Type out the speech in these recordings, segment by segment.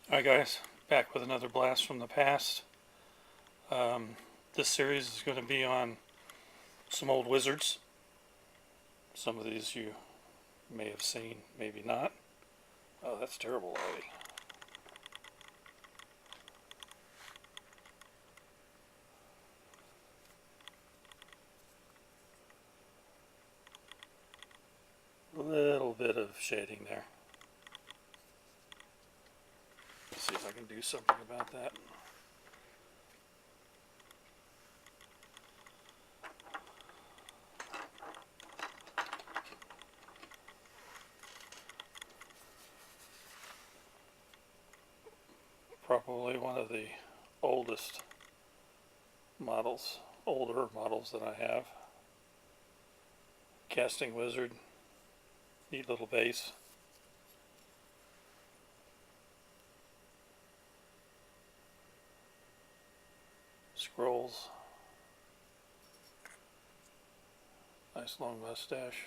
Alright guys, back with another blast from the past. This series is going to be on some old wizards. Some of these you may have seen, maybe not. Oh, that's terrible lighting. A little bit of shading there. Let's see if I can do something about that. Probably one of the oldest models, older models that I have. Casting wizard, neat little base. Scrolls. Nice long mustache.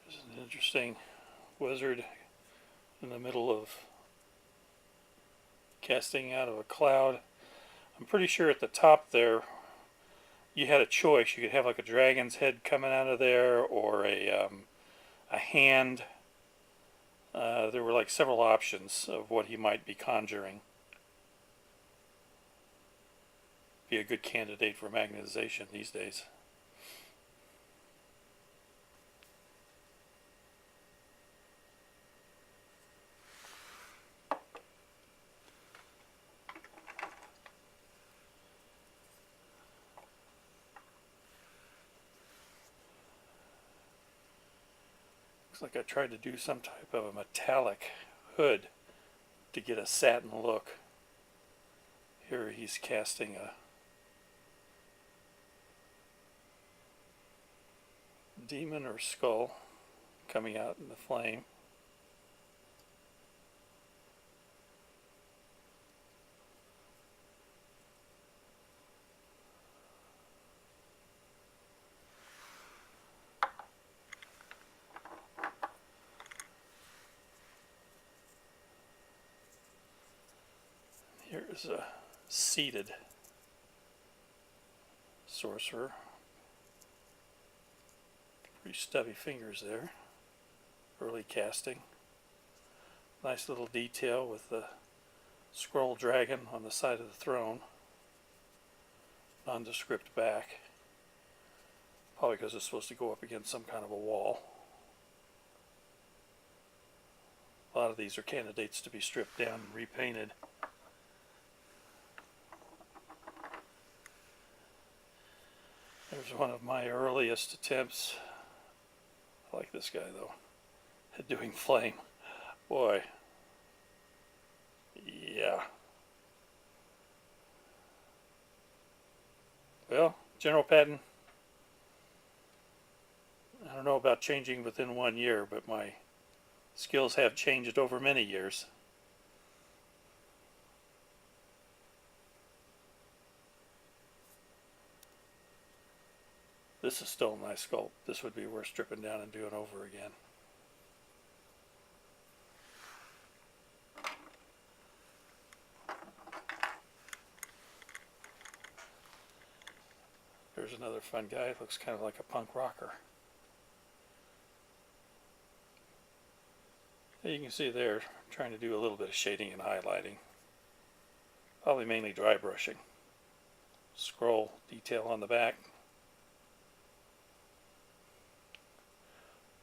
This is an interesting wizard in the middle of casting out of a cloud. I'm pretty sure at the top there you had a choice. You could have like a dragon's head coming out of there, or a hand. There were like several options of what he might be conjuring. Be a good candidate for magnetization these days. Looks like I tried to do some type of a metallic hood to get a satin look. Here he's casting a demon or skull coming out in the flame. Here's a seated sorcerer. Pretty stubby fingers there. Early casting. Nice little detail with the scroll dragon on the side of the throne. Nondescript back. Probably because it's supposed to go up against some kind of a wall. A lot of these are candidates to be stripped down and repainted. There's one of my earliest attempts. I like this guy though, at doing flame. Boy, yeah. Well, general pattern, I don't know about changing within 1 year, but my skills have changed over many years. This is still a nice sculpt. This would be worth stripping down and doing over again. There's another fun guy. Looks kind of like a punk rocker. You can see there, trying to do a little bit of shading and highlighting. Probably mainly dry brushing. Scroll detail on the back.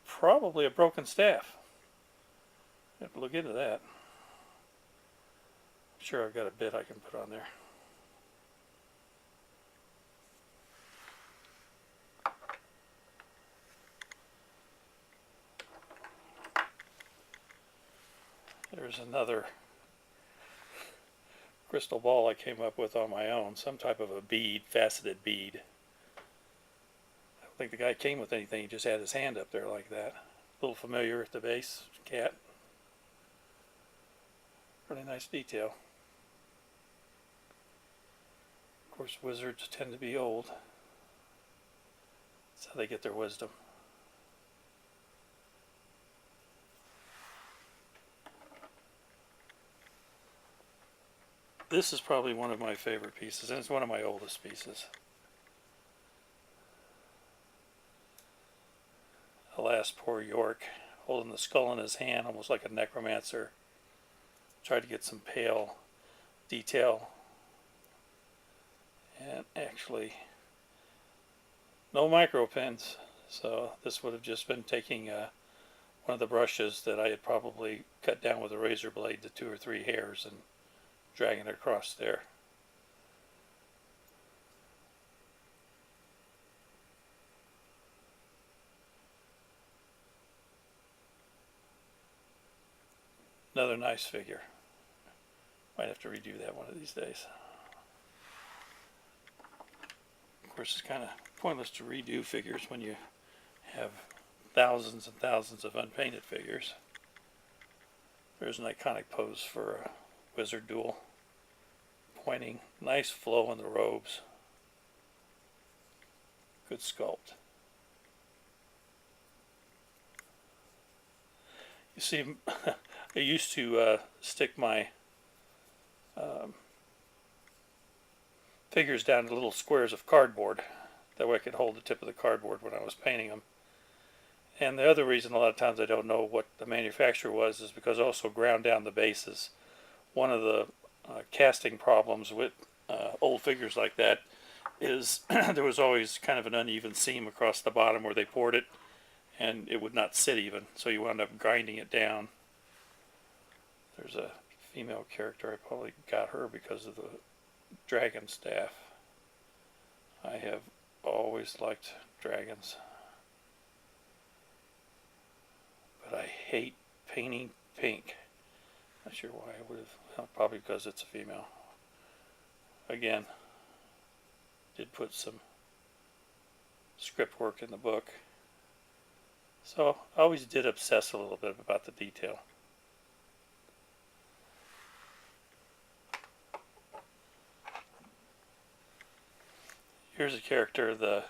Probably a broken staff. Have to look into that. I'm sure I've got a bit I can put on there. There's another crystal ball I came up with on my own. Some type of a bead, faceted bead. I don't think the guy came with anything. He just had his hand up there like that. A little familiar at the base. Cat. Really nice detail. Of course, wizards tend to be old. That's how they get their wisdom. This is probably one of my favorite pieces, and it's one of my oldest pieces. Alas, poor York, holding the skull in his hand, almost like a necromancer. Tried to get some pale detail, and actually, no micro pens. So this would have just been taking one of the brushes that I had probably cut down with a razor blade to 2 or 3 hairs and dragging it across there. Another nice figure. Might have to redo that one of these days. Of course, it's kind of pointless to redo figures when you have thousands and thousands of unpainted figures. There's an iconic pose for a wizard duel. Pointing, nice flow in the robes. Good sculpt. You see, I used to stick my figures down to little squares of cardboard. That way I could hold the tip of the cardboard when I was painting them. And the other reason a lot of times I don't know what the manufacturer was is because I also ground down the bases. One of the casting problems with old figures like that is there was always kind of an uneven seam across the bottom where they poured it, and it would not sit even, so you wound up grinding it down. There's a female character. I probably got her because of the dragon staff. I have always liked dragons, but I hate painting pink. Not sure why I would have. Probably because it's a female. Again, did put some script work in the book. So I always did obsess a little bit about the detail. Here's a character, the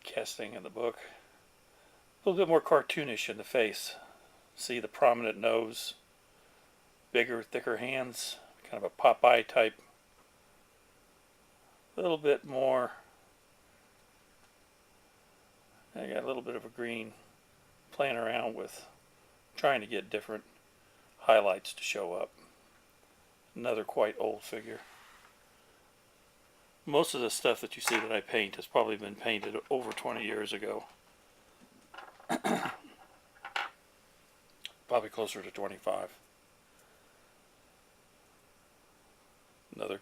casting in the book. A little bit more cartoonish in the face. See the prominent nose, bigger, thicker hands, kind of a Popeye type. A little bit more. I got a little bit of a green, playing around with trying to get different highlights to show up. Another quite old figure. Most of the stuff that you see that I paint has probably been painted over 20 years ago. Probably closer to 25. Another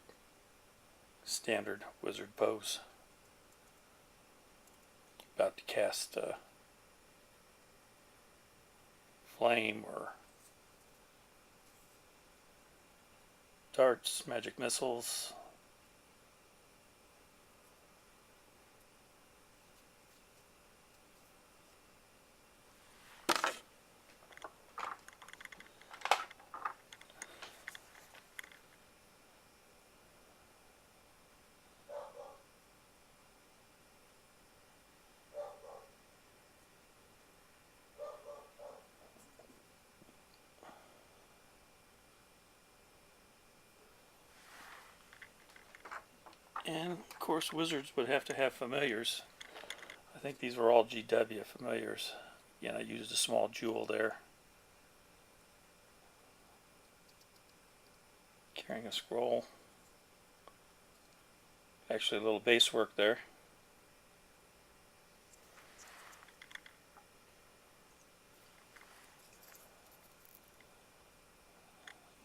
standard wizard pose. About to cast flame or darts, magic missiles. And of course wizards would have to have familiars. I think these were all GW familiars. Again, I used a small jewel there. Carrying a scroll. Actually a little base work there.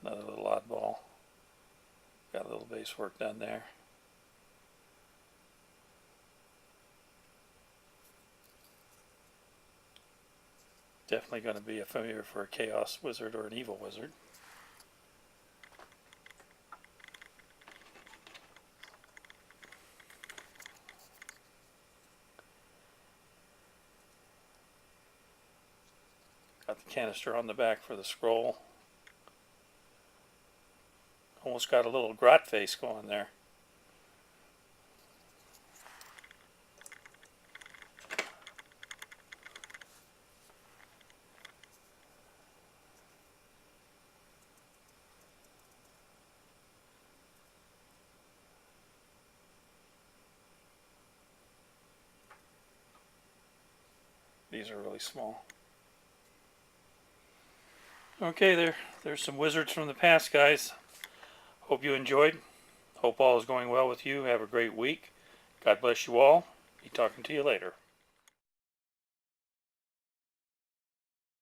Another little oddball. Got a little base work done there. Definitely going to be a familiar for a chaos wizard or an evil wizard. Got the canister on the back for the scroll. Almost got a little grot face going there. These are really small. Okay, there's some wizards from the past, guys. Hope you enjoyed. Hope all is going well with you. Have a great week. God bless you all. Be talking to you later.